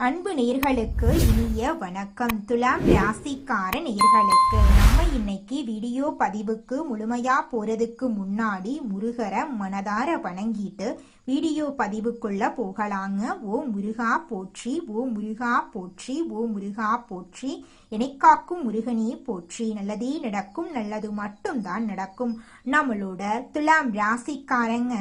அன்பு நேயர்களுக்கு இனிய வணக்கம். துலாம் ராசிக்கார நேயர்களுக்கு நம்ம இன்னைக்கு வீடியோ பதிவுக்கு முழுமையா போறதுக்கு முன்னாடி முருகரை மனதார வணங்கிட்டு வீடியோ பதிவுக்குள்ள போகலாங்க. ஓ முருகா போற்றி, ஓ முருகா போற்றி, ஓ முருகா போற்றி, எனக்காக்கும் முருகனே போற்றி. நல்லதே நடக்கும், நல்லது மட்டும்தான் நடக்கும். நம்மளோட துலாம் ராசிக்காரங்க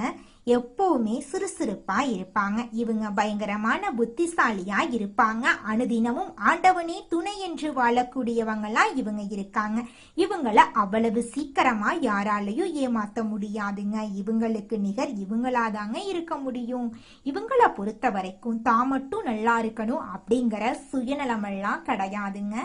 எப்பவுமே சுறுசுறுப்பா இருப்பாங்க. இவங்க பயங்கரமான புத்திசாலியா இருப்பாங்க. அனுதினமும் ஆண்டவனே துணை என்று வாழக்கூடியவங்களா இவங்க இருக்காங்க. இவங்கள அவ்வளவு சீக்கிரமா யாராலையும் ஏமாத்த முடியாதுங்க. இவங்களுக்கு நிகர் இவங்களாதாங்க இருக்க முடியும். இவங்கள பொறுத்த வரைக்கும் தான் மட்டும் நல்லா இருக்கணும் அப்படிங்கிற சுயநலமெல்லாம் கிடையாதுங்க.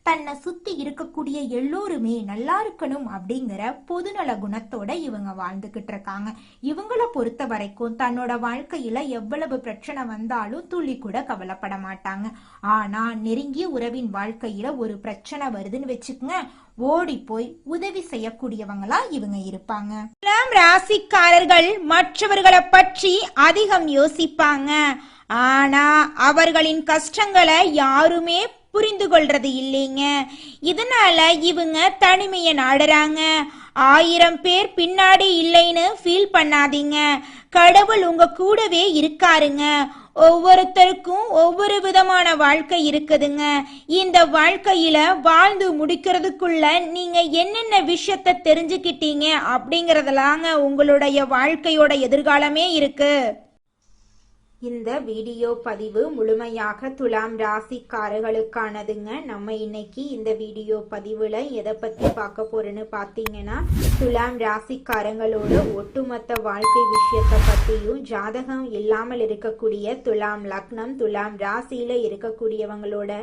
தன்னை சுத்தி இருக்கக்கூடிய எல்லோருமே நல்லா இருக்கணும் அப்படிங்கிற பொதுநல குணத்தோட இவங்க வாழ்ந்துகிட்டு இருக்காங்க. இவங்கள பொறுத்த வரைக்கும் தன்னோட வாழ்க்கையில எவ்வளவு பிரச்சனை வந்தாலும் துளி கூட கவலைப்பட மாட்டாங்க. ஆனா நெருங்கிய உறவின் வாழ்க்கையில ஒரு பிரச்சனை வருதுன்னு வச்சுக்கோங்க, ஓடி போய் உதவி செய்யக்கூடியவங்களா இவங்க இருப்பாங்க. துலாம் ராசிக்காரர்கள் மற்றவர்களை பற்றி அதிகம் யோசிப்பாங்க. ஆனா அவர்களின் கஷ்டங்களை யாருமே புரிந்து கொள்றது இல்லைங்க. இதனால இவங்க தனிமையை நாடுறாங்க. 1000 பேர் பின்னாடி இல்லைன்னு ஃபீல் பண்ணாதீங்க. கடவுள் உங்க கூடவே இருக்காருங்க. ஒவ்வொருத்தருக்கும் ஒவ்வொரு விதமான வாழ்க்கை இருக்குதுங்க. இந்த வாழ்க்கையில வாழ்ந்து முடிக்கிறதுக்குள்ள நீங்க என்னென்ன விஷயத்த தெரிஞ்சுக்கிட்டீங்க அப்படிங்கறதுலாங்க உங்களுடைய வாழ்க்கையோட எதிர்காலமே இருக்கு. இந்த வீடியோ பதிவு முழுமையாக துலாம் ராசிக்காரர்களுக்கானதுங்க. நம்ம இன்னைக்கு இந்த வீடியோ பதிவுல எதை பத்தி பார்க்க போறோன்னு பார்த்தீங்கன்னா, துலாம் ராசிக்காரங்களோட ஒட்டுமொத்த வாழ்க்கை விஷயத்தை பத்தியும், ஜாதகம் இல்லாமல் இருக்கக்கூடிய துலாம் லக்னம், துலாம் ராசியில இருக்கக்கூடியவங்களோட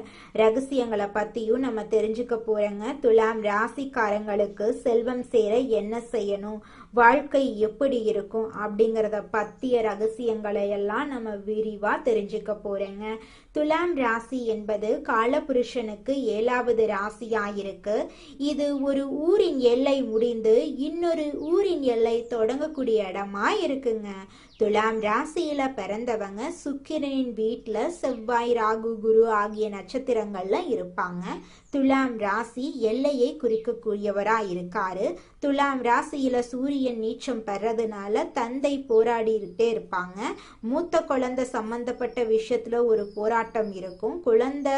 ரகசியங்களை பத்தியும் நம்ம தெரிஞ்சுக்க போறோங்க. துலாம் ராசிக்காரங்களுக்கு செல்வம் சேர என்ன செய்யணும், வாழ்க்கை எப்படி இருக்கும் அப்படிங்கறத பத்திய ரகசியங்களை எல்லாம் நம்ம விரிவா தெரிஞ்சுக்க போறேங்க. துலாம் ராசி என்பது காலபுருஷனுக்கு 7வது ராசியாயிருக்கு. இது ஒரு ஊரின் எல்லை முடிந்து இன்னொரு ஊரின் எல்லை தொடங்கக்கூடிய இடமா இருக்குங்க. துலாம் ராசியில பிறந்தவங்க சுக்கிரனின் வீட்டுல செவ்வாய், ராகு, குரு ஆகிய நட்சத்திரங்கள்ல இருப்பாங்க. துலாம் ராசி எல்லையை குறிக்கக்கூடியவரா இருக்காரு. துலாம் ராசியில சூரியன் நீச்சம் பெறதுனால தந்தை போராடிட்டே இருப்பாங்க. மூத்த குழந்தை சம்பந்தப்பட்ட விஷயத்துல ஒரு போராட்டம் இருக்கும். குழந்தை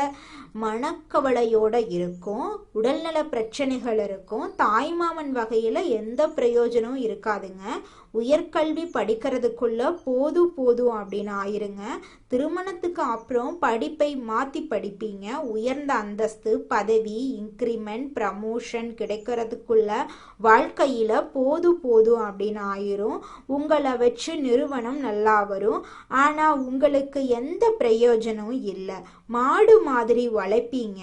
மனக்கவலையோட இருக்கும். உடல்நல பிரச்சனைகள் இருக்கும். தாய்மாமன் வகையில எந்த பிரயோஜனமும் இருக்காதுங்க. உயர்கல்வி படிக்கிறதுக்குள்ள போதும் அப்படின்னு ஆயிருங்க. திருமணத்துக்கு அப்புறம் படிப்பை மாத்தி படிப்பீங்க. உயர்ந்த அந்தஸ்து, பதவி, இன்கிரிமெண்ட், ப்ரமோஷன் கிடைக்கிறதுக்குள்ள வாழ்க்கையில போதும் அப்படின்னு ஆயிரும். உங்களை வச்சு நிறுவனம் நல்லா வரும். ஆனா உங்களுக்கு எந்த பிரயோஜனமும் இல்லை. மாடு மாதிரி உழைப்பீங்க.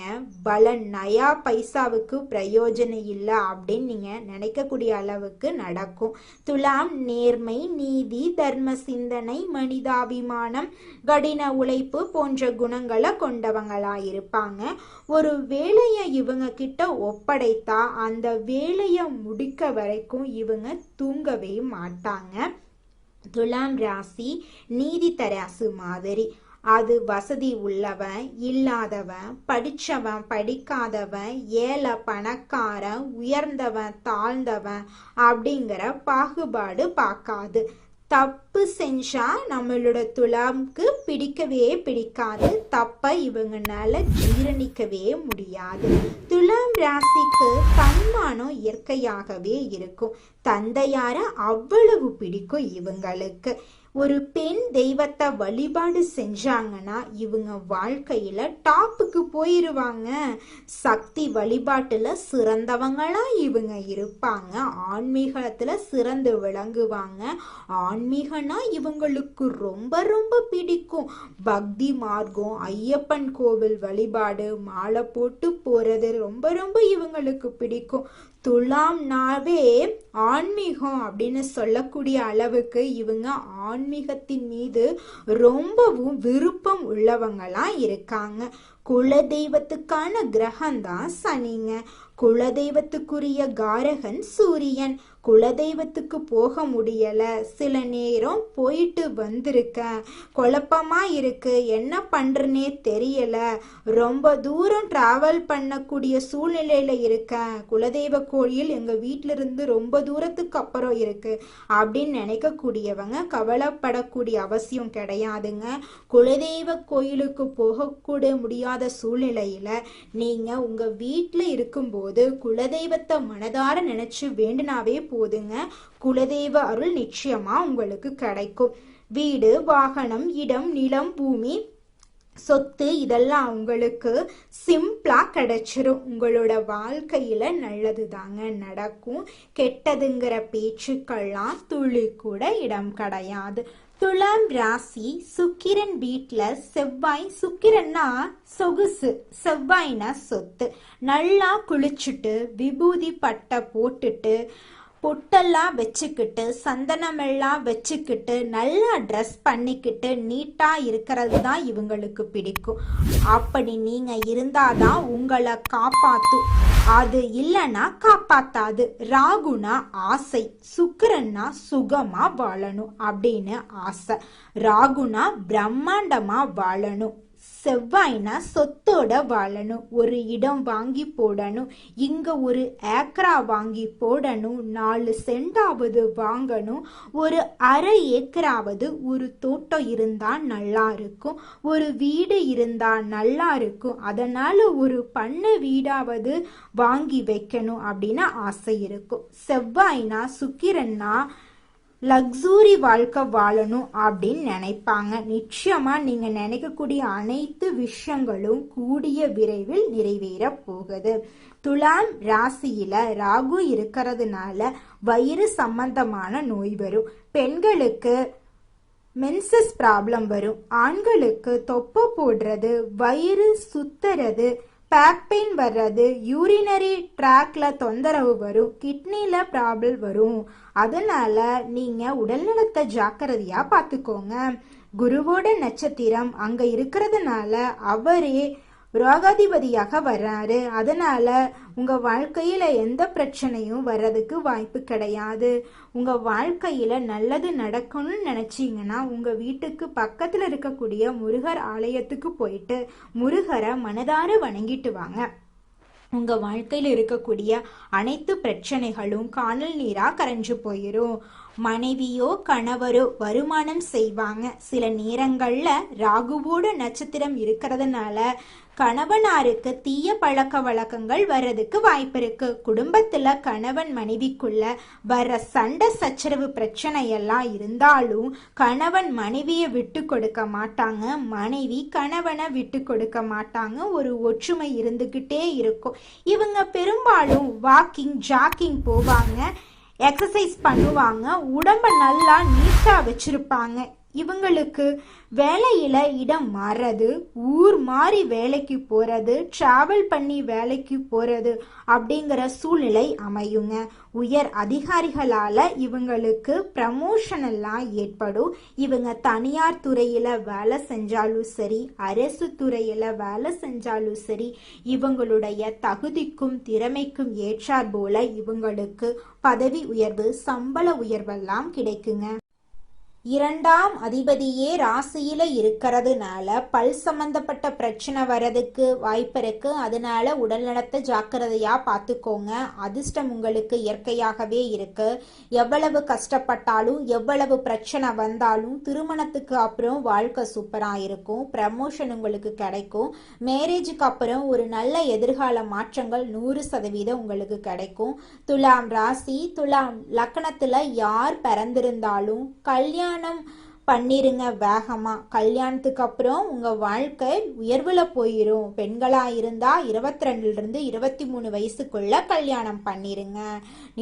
பலன் நயா பைசாவுக்கு பிரயோஜனம் இல்லை அப்படின்னு நீங்க நினைக்கக்கூடிய அளவுக்கு நடக்கும். துலாம் நேர்மை, நீதி, தர்ம சிந்தனை, மனிதாபிமானம், கடின உழைப்பு போன்ற குணங்களை கொண்டவங்களாயிருப்பாங்க. ஒரு வேலையை இவங்க கிட்ட ஒப்படைத்தா அந்த வேலையை முடிக்க வரைக்கும் இவங்க தூங்கவே மாட்டாங்க. துலாம் ராசி நீதி தராசு மாதிரி. அது வசதி உள்ளவன், இல்லாதவன், படிச்சவன், படிக்காதவன், ஏழை, பணக்காரன், உயர்ந்தவன், தாழ்ந்தவன் அப்படிங்கிற பாகுபாடு பார்க்காது. தப்பு செஞ்சா நம்மளோட துலாம்க்கு பிடிக்கவே பிடிக்காது. தப்ப இவங்கனால ஜீரணிக்கவே முடியாது. துலாம் ராசிக்கு தன்மானம் இயற்கையாகவே இருக்கும். தந்தையார அவ்வளவு பிடிக்கும் இவங்களுக்கு. ஒரு பெண் தெய்வத்தை வழிபாடு செஞ்சாங்கன்னா இவங்க வாழ்க்கையில டாப்புக்கு போயிருவாங்க. சக்தி வழிபாட்டுல சிறந்தவங்களா இவங்க இருப்பாங்க. ஆன்மீகத்துல சிறந்து விளங்குவாங்க. ஆன்மீகனா இவங்களுக்கு ரொம்ப பிடிக்கும். பக்தி மார்க்கம், ஐயப்பன் கோவில் வழிபாடு, மாலை போட்டு போறது ரொம்ப இவங்களுக்கு பிடிக்கும். துலாம்னாவே ஆன்மீகம் அப்படின்னு சொல்லக்கூடிய அளவுக்கு இவங்க ஆன்மீகத்தின் மீது ரொம்பவும் விருப்பம் உள்ளவங்களா இருக்காங்க. குல தெய்வத்துக்கான கிரகம் தான் சனிங்க. குலதெய்வத்துக்குரிய காரகன் சூரியன். குலதெய்வத்துக்கு போக முடியல, சில நேரம் போயிட்டு வந்திருக்கேன், குழப்பமா இருக்கு, என்ன பண்றேனே தெரியல, ரொம்ப தூரம் டிராவல் பண்ணக்கூடிய சூழ்நிலையில இருக்கேன், குலதெய்வ கோயில் எங்க வீட்டில இருந்து ரொம்ப தூரத்துக்கு அப்புறம் இருக்கு அப்படின்னு நினைக்கக்கூடியவங்க கவலைப்படக்கூடிய அவசியம் கிடையாதுங்க. குலதெய்வ கோயிலுக்கு போகக்கூட முடியாத சூழ்நிலையில நீங்க உங்க வீட்டில் இருக்கும்போது குலதெய்வத்தை மனதார நினைச்சு வேண்டுனாவே போதுங்க, குலதெய்வ அருள் நிச்சயமா உங்களுக்கு கிடைக்கும். வீடு, வாகனம், இடம், நிலம், பூமி, சொத்து இதெல்லாம் உங்களுக்கு சிம்பிளா கிடைச்சிரும். உங்களோட வாழ்க்கையில நல்லது தாங்க நடக்கும். கெட்டதுங்கிற பேச்சுக்கெல்லாம் துளி கூட இடம் கிடையாது. துலாம் ராசி, சுக்கிரன் வீட்ல செவ்வாய். சுக்கிரன்னா சொகுசு, செவ்வாய்னா சொத்து. நல்லா குளிச்சுட்டு விபூதி பட்டை போட்டுட்டு பொட்டெல்லாம் வச்சுக்கிட்டு சந்தனமெல்லாம் வச்சுக்கிட்டு நல்லா ட்ரெஸ் பண்ணிக்கிட்டு நீட்டா இருக்கிறது தான் இவங்களுக்கு பிடிக்கும். அப்படி நீங்க இருந்தாதான் உங்களை காப்பாத்தும், அது இல்லைன்னா காப்பாத்தாது. ராகுனா ஆசை, சுக்கிரன்னா சுகமா வாழணும் அப்படின்னு ஆசை. ராகுனா பிரம்மாண்டமா வாழணும், செவ்வாய்னா சொத்தோட வாழணும். ஒரு இடம் வாங்கி போடணும், இங்க ஒரு ஏக்கரா வாங்கி போடணும், 4 சென்டாவது வாங்கணும், ஒரு அரை ஏக்கராவது ஒரு தோட்டம் இருந்தா நல்லா இருக்கும், ஒரு வீடு இருந்தா நல்லா இருக்கும், அதனால ஒரு பண்ணை வீடாவது வாங்கி வைக்கணும் அப்படின்னு ஆசை இருக்கும். செவ்வாய்னா சுக்கிரன்னா லக்ஸூரி வாழ்க்கை வாழணும் அப்படின்னு நினைப்பாங்க. நிச்சயமா நீங்க நினைக்கக்கூடிய அனைத்து விஷயங்களும் கூடிய விரைவில் நிறைவேற போகுது. துலாம் ராசியில ராகு இருக்கிறதுனால வயிறு சம்பந்தமான நோய் வரும். பெண்களுக்கு மென்சஸ் ப்ராப்ளம் வரும். ஆண்களுக்கு தொப்பை போடுறது, வயிறு சுத்துறது, பேக் பெயின் வர்றது, யூரினரி ட்ராக்ல தொந்தரவு வரும், கிட்னில ப்ராப்ளம் வரும். அதனால நீங்க உடல்நலத்தை ஜாக்கிரதையா பார்த்துக்கோங்க. குருவோட நட்சத்திரம் அங்க இருக்கிறதுனால அவரே ரோகாதிபதியாக வர்றாரு. அதனால உங்க வாழ்க்கையில எந்த பிரச்சனையும் வர்றதுக்கு வாய்ப்பு கிடையாது. உங்க வாழ்க்கையில நல்லது நடக்கணும்னு நினைச்சீங்கன்னா உங்க வீட்டுக்கு பக்கத்துல இருக்கக்கூடிய முருகர் ஆலயத்துக்கு போயிட்டு முருகரை மனதார வணங்கிட்டு வாங்க. உங்க வாழ்க்கையில இருக்கக்கூடிய அனைத்து பிரச்சனைகளும் காணல் நீரா கரைஞ்சு போயிரும். மனைவியோ கணவரோ வருமானம் செய்வாங்க. சில நேரங்கள்ல ராகுவோட நட்சத்திரம் இருக்கிறதுனால கணவனாருக்கு தீய பழக்க வழக்கங்கள் வர்றதுக்கு வாய்ப்பு இருக்கு. குடும்பத்துல கணவன் மனைவிக்குள்ள வர்ற சண்டை சச்சரவு பிரச்சனையெல்லாம் இருந்தாலும் கணவன் மனைவியை விட்டு கொடுக்க மாட்டாங்க, மனைவி கணவனை விட்டு கொடுக்க மாட்டாங்க. ஒரு ஒற்றுமை இருந்துகிட்டே இருக்கும். இவங்க பெரும்பாலும் வாக்கிங் ஜாக்கிங் போவாங்க, எக்ஸசைஸ் பண்ணுவாங்க, உடம்ப நல்லா நீட்டா வச்சிருப்பாங்க. இவங்களுக்கு வேலையில இடம் மாறுறது, ஊர் மாறி வேலைக்கு போறது, டிராவல் பண்ணி வேலைக்கு போறது அப்படிங்கிற சூழ்நிலை அமையுங்க. உயர் அதிகாரிகளால இவங்களுக்கு ப்ரமோஷன் எல்லாம் ஏற்படும். இவங்க தனியார் துறையில வேலை செஞ்சாலும் சரி, அரசு துறையில வேலை செஞ்சாலும் சரி, இவங்களுடைய தகுதிக்கும் திறமைக்கும் ஏற்றார் போல இவங்களுக்கு பதவி உயர்வு, சம்பள உயர்வெல்லாம் கிடைக்குங்க. 2ஆம் அதிபதியே ராசியில இருக்கிறதுனால பல் சம்பந்தப்பட்ட பிரச்சனை வர்றதுக்கு வாய்ப்பு இருக்கு. அதனால உடல் நலத்தை ஜாக்கிரதையா பார்த்துக்கோங்க. அதிர்ஷ்டம் உங்களுக்கு இயற்கையாகவே இருக்கு. எவ்வளவு கஷ்டப்பட்டாலும் எவ்வளவு பிரச்சனை வந்தாலும் திருமணத்துக்கு அப்புறம் வாழ்க்கை சூப்பரா இருக்கும். ப்ரமோஷன் உங்களுக்கு கிடைக்கும். மேரேஜுக்கு அப்புறம் ஒரு நல்ல எதிர்கால மாற்றங்கள் 100% உங்களுக்கு கிடைக்கும். துலாம் ராசி, துலாம் லக்னத்துல யார் பிறந்திருந்தாலும் கல்யாணம் பண்ணிருங்க வேகமா. கல்யாணத்துக்கு அப்புறம் உங்க வாழ்க்கை உயர்வுல போயிரும். பெண்களா இருந்தா 22 இருந்து 23 வயசுக்குள்ள கல்யாணம் பண்ணிருங்க.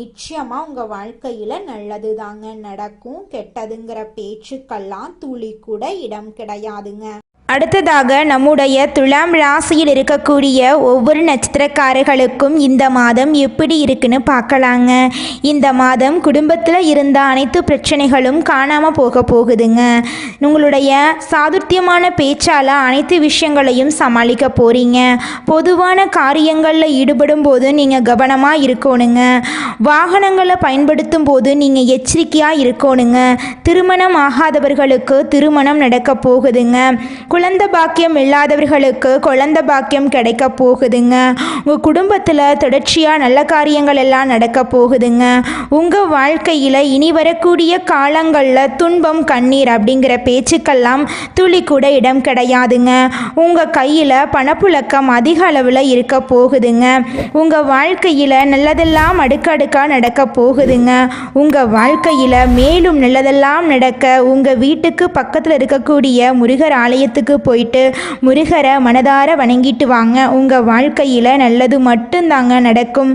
நிச்சயமா உங்க வாழ்க்கையில நல்லது தாங்க நடக்கும். கெட்டதுங்கிற பேச்சுக்கெல்லாம் துளி கூட இடம் கிடையாதுங்க. அடுத்ததாக நம்முடைய துலாம் ராசியில் இருக்கக்கூடிய ஒவ்வொரு நட்சத்திரக்காரர்களுக்கும் இந்த மாதம் எப்படி இருக்குன்னு பார்க்கலாங்க. இந்த மாதம் குடும்பத்தில் இருந்த அனைத்து பிரச்சனைகளும் காணாமல் போகுதுங்க. உங்களுடைய சாதுர்த்தியமான பேச்சால் அனைத்து விஷயங்களையும் சமாளிக்க போகிறீங்க. பொதுவான காரியங்களில் ஈடுபடும் போது நீங்கள் கவனமாக இருக்கணுங்க. வாகனங்களை பயன்படுத்தும் போது நீங்கள் எச்சரிக்கையாக இருக்கணுங்க. திருமணம் ஆகாதவர்களுக்கு திருமணம் நடக்க போகுதுங்க. குழந்தை பாக்கியம் இல்லாதவர்களுக்கு குழந்தை பாக்கியம் கிடைக்க போகுதுங்க. உங்கள் குடும்பத்தில் தொடர்ச்சியாக நல்ல காரியங்கள் எல்லாம் நடக்க போகுதுங்க. உங்கள் வாழ்க்கையில் இனி வரக்கூடிய காலங்களில் துன்பம் கண்ணீர் அப்படிங்கிற பேச்சுக்கெல்லாம் துளி கூட இடம் கிடையாதுங்க. உங்கள் கையில் பணப்புழக்கம் அதிக அளவில் இருக்க போகுதுங்க. உங்கள் வாழ்க்கையில் நல்லதெல்லாம் அடுக்கடுக்காக நடக்க போகுதுங்க. உங்கள் வாழ்க்கையில் மேலும் நல்லதெல்லாம் நடக்க உங்கள் வீட்டுக்கு பக்கத்தில் இருக்கக்கூடிய முருகர் ஆலயத்துக்கு போயிட்டு முருகரை மனதார வணங்கிட்டு வாங்க. உங்கள் வாழ்க்கையில் நல்லது மட்டும்தாங்க நடக்கும்.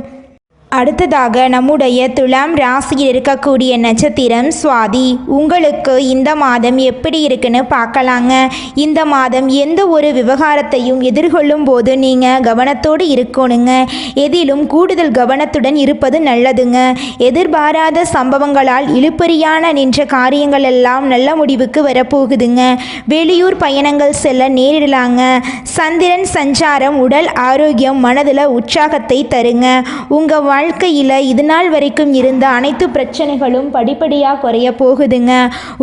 அடுத்ததாக நம்முடைய துலாம் ராசியில் இருக்கக்கூடிய நட்சத்திரம் சுவாதி. உங்களுக்கு இந்த மாதம் எப்படி இருக்குன்னு பார்க்கலாங்க. இந்த மாதம் எந்த ஒரு விவகாரத்தையும் எதிர்கொள்ளும் போது நீங்கள் கவனத்தோடு இருக்கணுங்க. எதிலும் கூடுதல் கவனத்துடன் இருப்பது நல்லதுங்க. எதிர்பாராத சம்பவங்களால் இழுபறியான நின்ற காரியங்கள் எல்லாம் நல்ல முடிவுக்கு வரப்போகுதுங்க. வெளியூர் பயணங்கள் செல்ல நேரிடலாங்க. சந்திரன் சஞ்சாரம் உடல் ஆரோக்கியம் மனதில் உற்சாகத்தை தருங்க. உங்கள் வாழ்க்கையில் இது நாள் வரைக்கும் இருந்த அனைத்து பிரச்சனைகளும் படிப்படியாக குறைய போகுதுங்க.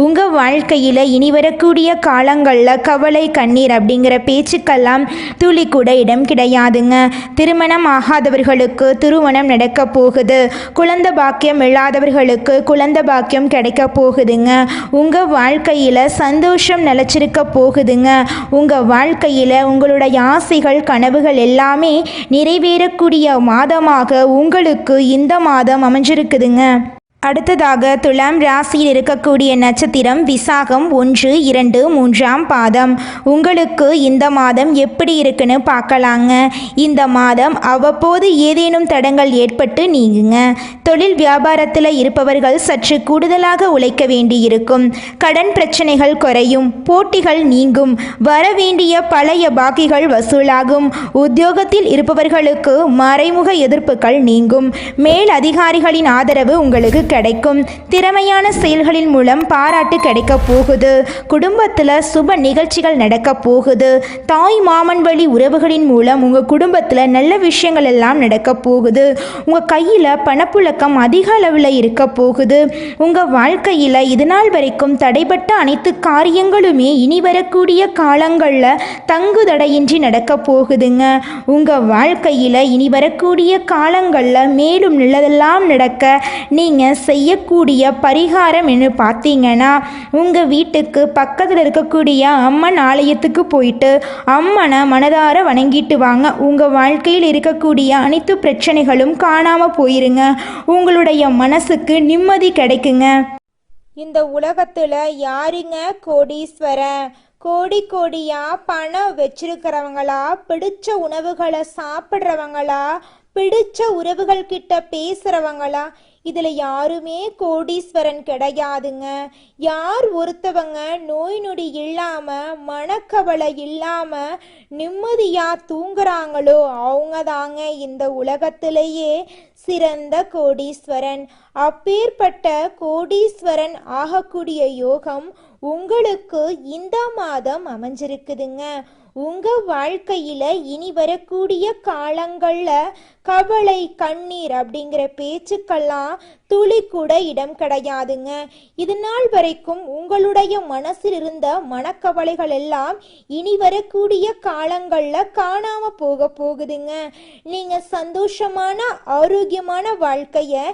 உங்கள் வாழ்க்கையில் இனி வரக்கூடிய காலங்களில் கவலை கண்ணீர் அப்படிங்கிற பேச்சுக்கெல்லாம் துளி கூட இடம் கிடையாதுங்க. திருமணம் ஆகாதவர்களுக்கு திருமணம் நடக்க போகுது. குழந்தை பாக்கியம் இல்லாதவர்களுக்கு குழந்தை பாக்கியம் கிடைக்க போகுதுங்க. உங்கள் வாழ்க்கையில் சந்தோஷம் நிலச்சிருக்க போகுதுங்க. உங்கள் வாழ்க்கையில் உங்களுடைய ஆசைகள் கனவுகள் எல்லாமே நிறைவேறக்கூடிய மாதமாக உங்களுக்கு இந்த மாதம் அமைஞ்சிருக்குதுங்க. அடுத்ததாக துலாம் ராசியில் இருக்கக்கூடிய நட்சத்திரம் விசாகம் 1, 2, 3 பாதம். உங்களுக்கு இந்த மாதம் எப்படி இருக்குன்னு பார்க்கலாங்க. இந்த மாதம் அவ்வப்போது ஏதேனும் தடங்கள் ஏற்பட்டு நீங்குங்க. தொழில் வியாபாரத்தில் இருப்பவர்கள் சற்று கூடுதலாக உழைக்க வேண்டியிருக்கும். கடன் பிரச்சனைகள் குறையும். போட்டிகள் நீங்கும். வரவேண்டிய பழைய பாக்கிகள் வசூலாகும். உத்தியோகத்தில் இருப்பவர்களுக்கு மறைமுக எதிர்ப்புகள் நீங்கும். மேல் அதிகாரிகளின் ஆதரவு உங்களுக்கு கிடைக்கும். திறமையான செயல்களின் மூலம் பாராட்டு கிடைக்க போகுது. குடும்பத்தில் சுப நிகழ்ச்சிகள் நடக்க போகுது. தாய் மாமன் வழி உறவுகளின் மூலம் உங்கள் குடும்பத்தில் நல்ல விஷயங்கள் எல்லாம் நடக்க போகுது. உங்கள் கையில் பணப்புழக்கம் அதிக அளவில் இருக்க போகுது. உங்கள் வாழ்க்கையில் இது நாள் வரைக்கும் தடைப்பட்ட அனைத்து காரியங்களுமே இனி வரக்கூடிய காலங்களில் தங்கு தடையின்றி நடக்க போகுதுங்க. உங்கள் வாழ்க்கையில் இனி வரக்கூடிய காலங்களில் மேலும் நல்லதெல்லாம் நடக்க நீங்கள் செய்யக்கூடிய பரிகாரம் என்று பார்த்தீங்கன்னா, உங்கள் வீட்டுக்கு பக்கத்தில் இருக்கக்கூடிய அம்மன் ஆலயத்துக்கு போயிட்டு அம்மனை மனதார வணங்கிட்டு வாங்க. உங்கள் வாழ்க்கையில் இருக்கக்கூடிய அனைத்து பிரச்சனைகளும் காணாமல் போயிருங்க. உங்களுடைய மனசுக்கு நிம்மதி கிடைக்குங்க. இந்த உலகத்தில் யாருங்க கோடீஸ்வரன்? கோடி கோடியா பணம் வச்சிருக்கிறவங்களா, பிடிச்ச உணவுகளை சாப்பிட்றவங்களா, பிடிச்ச உறவுகள் கிட்ட பேசுறவங்களா? இதில் யாருமே கோடீஸ்வரன் கிடையாதுங்க. யார் ஒருத்தவங்க நோய் நொடி இல்லாமல் மனக்கவலை இல்லாமல் நிம்மதியாக தூங்குறாங்களோ அவங்க தாங்க இந்த உலகத்திலேயே சிறந்த கோடீஸ்வரன். அப்பேற்பட்ட கோடீஸ்வரன் ஆகக்கூடிய யோகம் உங்களுக்கு இந்த மாதம் அமைஞ்சிருக்குதுங்க. உங்கள் வாழ்க்கையில் இனி வரக்கூடிய காலங்களில் கவலை கண்ணீர் அப்படிங்கிற பேச்சுக்கெல்லாம் துளி கூட இடம் கிடையாதுங்க. இது நாள் வரைக்கும் உங்களுடைய மனசில் இருந்த மனக்கவலைகள் எல்லாம் இனி வரக்கூடிய காலங்களில் காணாமல் போகுதுங்க. நீங்கள் சந்தோஷமான ஆரோக்கியமான வாழ்க்கையை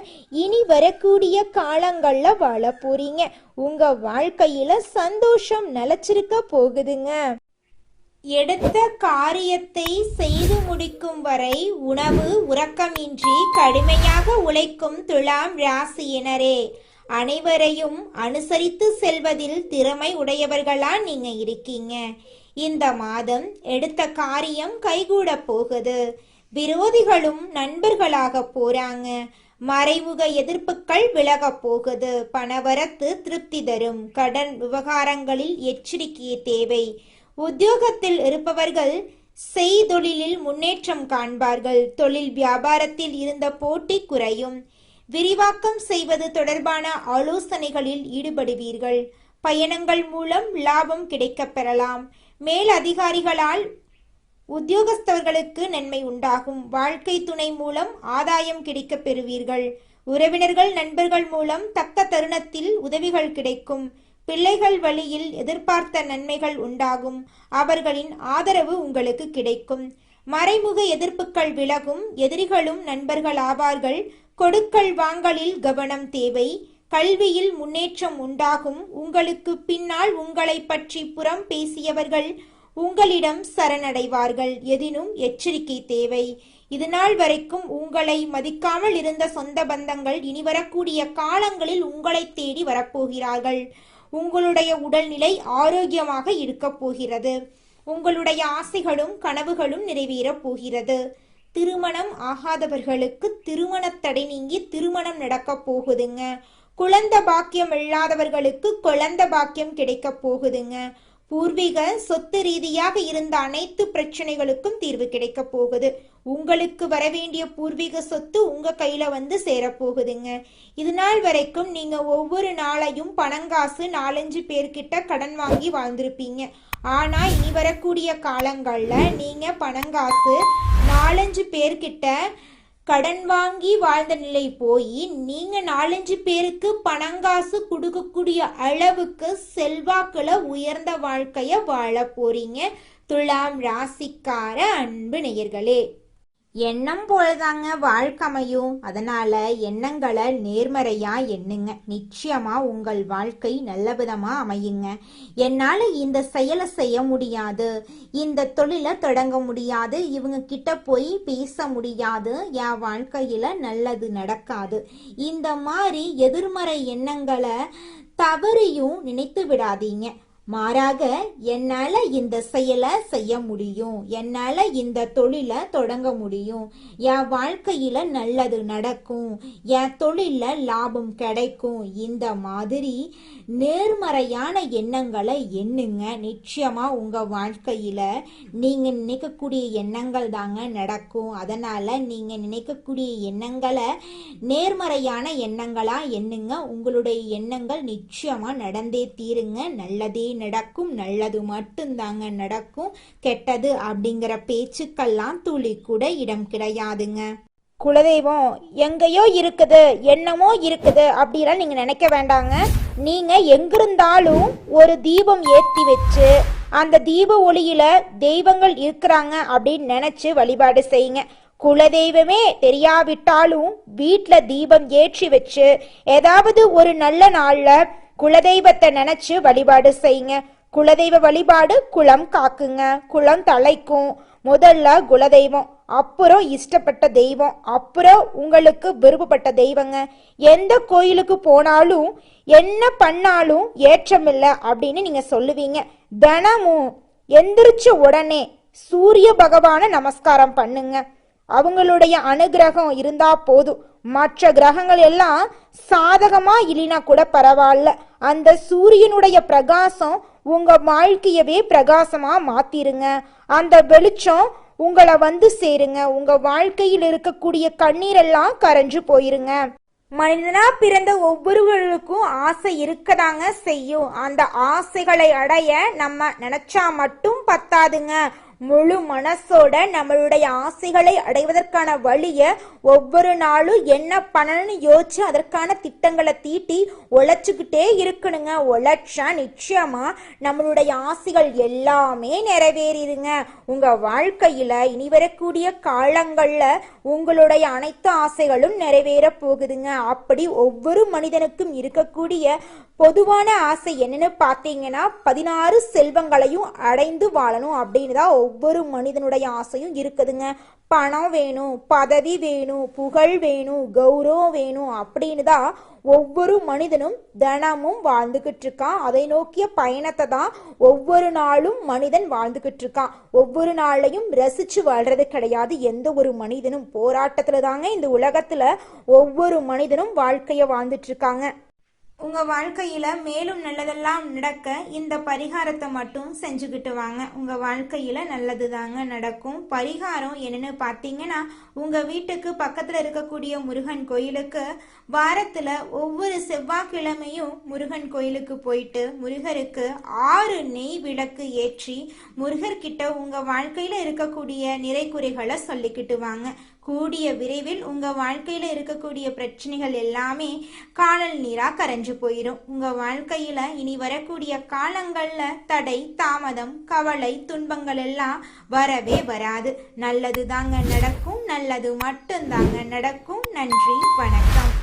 இனி வரக்கூடிய காலங்களில் வாழ போறீங்க. உங்கள் வாழ்க்கையில் சந்தோஷம் நிலச்சிருக்க போகுதுங்க. எடுத்த காரியத்தை செய்து முடிக்கும் வரை உணவு உறக்கமின்றி கடுமையாக உழைக்கும் துலாம் ராசியினரே, அனைவரையும் அனுசரித்து செல்வதில் திறமை உடையவர்களா நீங்க இருக்கீங்க. இந்த மாதம் எடுத்த காரியம் கைகூட போகுது. விரோதிகளும் நண்பர்களாக போறாங்க. மறைமுக எதிர்ப்புகள் விலக போகுது. பணவரத்து திருப்தி தரும். கடன் விவகாரங்களில் எச்சரிக்கை தேவை. உத்தியோகத்தில் இருப்பவர்கள் செய்தொழிலில் முன்னேற்றம் காண்பார்கள். தொழில் வியாபாரத்தில் இருந்த போட்டி குறையும். விரிவாக்கம் செய்வது தொடர்பான ஆலோசனைகளில் ஈடுபடுவீர்கள். பயணங்கள் மூலம் லாபம் கிடைக்கப் பெறலாம். மேல் அதிகாரிகளால் உத்தியோகஸ்தவர்களுக்கு நன்மை உண்டாகும். வாழ்க்கை துணை மூலம் ஆதாயம் கிடைக்கப் பெறுவீர்கள். உறவினர்கள் நண்பர்கள் மூலம் தக்க தருணத்தில் உதவிகள் கிடைக்கும். பிள்ளைகள் வழியில் எதிர்பார்த்த நன்மைகள் உண்டாகும். அவர்களின் ஆதரவு உங்களுக்கு கிடைக்கும். மறைமுக எதிர்ப்புகள் விலகும். எதிரிகளும் நண்பர்கள் ஆவார்கள். கொடுக்கல் வாங்கலில் கவனம் தேவை. கல்வியில் முன்னேற்றம் உண்டாகும். உங்களுக்கு பின்னால் உங்களை பற்றி புறம் பேசியவர்கள் உங்களிடம் சரணடைவார்கள். எதினும் எச்சரிக்கை தேவை. இதுநாள் வரைக்கும் உங்களை மதிக்காமல் இருந்த சொந்த பந்தங்கள் இனி வரக்கூடிய காலங்களில் உங்களை தேடி வரப்போகிறார்கள். உங்களுடைய உடல்நிலை ஆரோக்கியமாக இருக்கப் போகிறது. உங்களுடைய ஆசைகளும் கனவுகளும் நிறைவேறப் போகிறது. திருமணம் ஆகாதவர்களுக்கு திருமண தடை நீங்கி திருமணம் நடக்கப் போகுதுங்க. குழந்தை பாக்கியம் இல்லாதவர்களுக்கு குழந்தை பாக்கியம் கிடைக்கப் போகுதுங்க. பூர்வீக சொத்து ரீதியாக இருந்த அனைத்து பிரச்சனைகளுக்கும் தீர்வு கிடைக்க போகுது. உங்களுக்கு வரவேண்டிய பூர்வீக சொத்து உங்க கையில வந்து சேரப்போகுதுங்க. இது நாள் வரைக்கும் நீங்க ஒவ்வொரு நாளையும் பணங்காசு 4-5 பேர்கிட்ட கடன் வாங்கி வாழ்ந்திருப்பீங்க. ஆனா இனி வரக்கூடிய காலங்கள்ல நீங்க பணங்காசு 4-5 பேர்கிட்ட கடன் வாங்கி வாழ்ந்த நிலை போய் நீங்க 4-5 பேருக்கு பணங்காசு கொடுக்கக்கூடிய அளவுக்கு செல்வாக்குல உயர்ந்த வாழ்க்கைய வாழ போறீங்க. துலாம் ராசிக்கார அன்பு நேயர்களே, எண்ணம் போலதாங்க வாழ்க்கை அமையும். அதனால எண்ணங்களை நேர்மறையா எண்ணுங்க. நிச்சயமா உங்கள் வாழ்க்கை நல்ல விதமா அமையுங்க. என்னால இந்த செயலை செய்ய முடியாது, இந்த தொழிலை தொடங்க முடியாது, இவங்க கிட்ட போய் பேச முடியாது, என் வாழ்க்கையில நல்லது நடக்காது, இந்த மாதிரி எதிர்மறை எண்ணங்களை தவறியும் நினைத்து விடாதீங்க. மாறாக என்னால இந்த செயலை செய்ய முடியும், என்னால இந்த தொழிலை தொடங்க முடியும், என் வாழ்க்கையில நல்லது நடக்கும், என் தொழில லாபம் கிடைக்கும், இந்த மாதிரி நேர்மறையான எண்ணங்களை எண்ணுங்க. நிச்சயமா உங்க வாழ்க்கையில நீங்க நினைக்கக்கூடிய எண்ணங்கள் தாங்க நடக்கும். அதனால நீங்க நினைக்கக்கூடிய எண்ணங்களை நேர்மறையான எண்ணங்களா எண்ணுங்க. உங்களுடைய எண்ணங்கள் நிச்சயமா நடந்தே தீருங்க. நல்லதே நடக்கும், நல்லது மட்டும்தாங்க நடக்கும். கெட்டது அப்படிங்கிற பேச்சுக்கெல்லாம் துளி கூட இடம் கிடையாதுங்க. குலதெய்வம் எங்கேயோ இருக்குது, என்னமோ இருக்குது அப்படிலாம் நீங்கள் நினைக்க வேண்டாங்க. நீங்கள் எங்கிருந்தாலும் ஒரு தீபம் ஏற்றி வச்சு அந்த தீப ஒளியில தெய்வங்கள் இருக்கிறாங்க அப்படின்னு நினச்சி வழிபாடு செய்யுங்க. குலதெய்வமே தெரியாவிட்டாலும் வீட்டில் தீபம் ஏற்றி வச்சு ஏதாவது ஒரு நல்ல நாளில் குலதெய்வத்தை நினச்சி வழிபாடு செய்யுங்க. குலதெய்வ வழிபாடு குலம் காக்குங்க, குலம் தலைக்கும். முதல்ல குலதெய்வம், அப்புறம் இஷ்டப்பட்ட தெய்வம், அப்புறம் உங்களுக்கு விருப்பப்பட்ட தெய்வங்க. எந்த கோயிலுக்கு போனாலும் என்ன பண்ணாலும் ஏற்றமில்லை அப்படின்னு நீங்க சொல்லுவீங்க. தினமும் எந்திரிச்ச உடனே சூரிய பகவானை நமஸ்காரம் பண்ணுங்க. அவங்களுடைய அனுகிரகம் இருந்தா போதும். மற்ற கிரகங்கள் எல்லாம் சாதகமா இல்லைனா கூட பரவாயில்ல, அந்த சூரியனுடைய பிரகாசம் உங்க வாழ்க்கையவே பிரகாசமா மாத்திருங்க. அந்த வெளிச்சம் உங்களை வந்து சேருங்க. உங்க வாழ்க்கையில் இருக்கக்கூடிய கண்ணீரெல்லாம் கரைஞ்சு போயிருங்க. மனிதனா பிறந்த ஒவ்வொருவருக்கும் ஆசை இருக்கதாங்க செய்யும். அந்த ஆசைகளை அடைய நம்ம நினைச்சா மட்டும் பத்தாதுங்க. முழு மனசோட நம்மளுடைய ஆசைகளை அடைவதற்கான வழிய ஒவ்வொரு நாளும் என்ன பண்ணணும்னு யோசிச்சு அதற்கான திட்டங்களை தீட்டி உழைச்சுக்கிட்டே இருக்கணுங்க. உழைச்சா நிச்சயமா நம்மளுடைய ஆசைகள் எல்லாமே நிறைவேறிடுங்க. உங்க வாழ்க்கையில இனி வரக்கூடிய காலங்கள்ல உங்களுடைய அனைத்து ஆசைகளும் நிறைவேற போகுதுங்க. அப்படி ஒவ்வொரு மனிதனுக்கும் இருக்கக்கூடிய பொதுவான ஆசை என்னன்னு பார்த்தீங்கன்னா 16 செல்வங்களையும் அடைந்து வாழணும் அப்படின்னு தான் ஒவ்வொரு மனிதனுடைய ஆசையும் இருக்குதுங்க. பணம் வேணும், பதவி வேணும், புகழ் வேணும், கௌரவம் வேணும் அப்படின்னு தான் ஒவ்வொரு மனிதனும் தினமும் வாழ்ந்துகிட்டு இருக்கான். அதை நோக்கிய பயணத்தை தான் ஒவ்வொரு நாளும் மனிதன் வாழ்ந்துகிட்டு இருக்கான். ஒவ்வொரு நாளையும் ரசிச்சு வாழ்றது கிடையாது எந்த ஒரு மனிதனும். போராட்டத்துல தாங்க இந்த உலகத்துல ஒவ்வொரு மனிதனும் வாழ்க்கைய வாழ்ந்துட்டு இருக்காங்க. உங்க வாழ்க்கையில மேலும் நல்லதெல்லாம் நடக்க இந்த பரிகாரத்தை மட்டும் செஞ்சுக்கிட்டு வாங்க. உங்க வாழ்க்கையில நல்லது தாங்க நடக்கும். பரிகாரம் என்னன்னு பார்த்தீங்கன்னா, உங்க வீட்டுக்கு பக்கத்துல இருக்கக்கூடிய முருகன் கோயிலுக்கு வாரத்துல ஒவ்வொரு செவ்வாய்க்கிழமையும் முருகன் கோயிலுக்கு போயிட்டு முருகருக்கு 6 நெய் விளக்கு ஏற்றி முருகர்கிட்ட உங்க வாழ்க்கையில இருக்கக்கூடிய நிறைகுறைகளை சொல்லிக்கிட்டு வாங்க. கூடிய விரைவில் உங்க வாழ்க்கையில இருக்கக்கூடிய பிரச்சனைகள் எல்லாமே காணல் நீரா கரைஞ்சு போயிடும். உங்க வாழ்க்கையில இனி வரக்கூடிய காலங்கள்ல தடை, தாமதம், கவலை, துன்பங்கள் எல்லாம் வரவே வராது. நல்லது தாங்க நடக்கும். நல்லது மட்டும் தாங்க நடக்கும். நன்றி, வணக்கம்.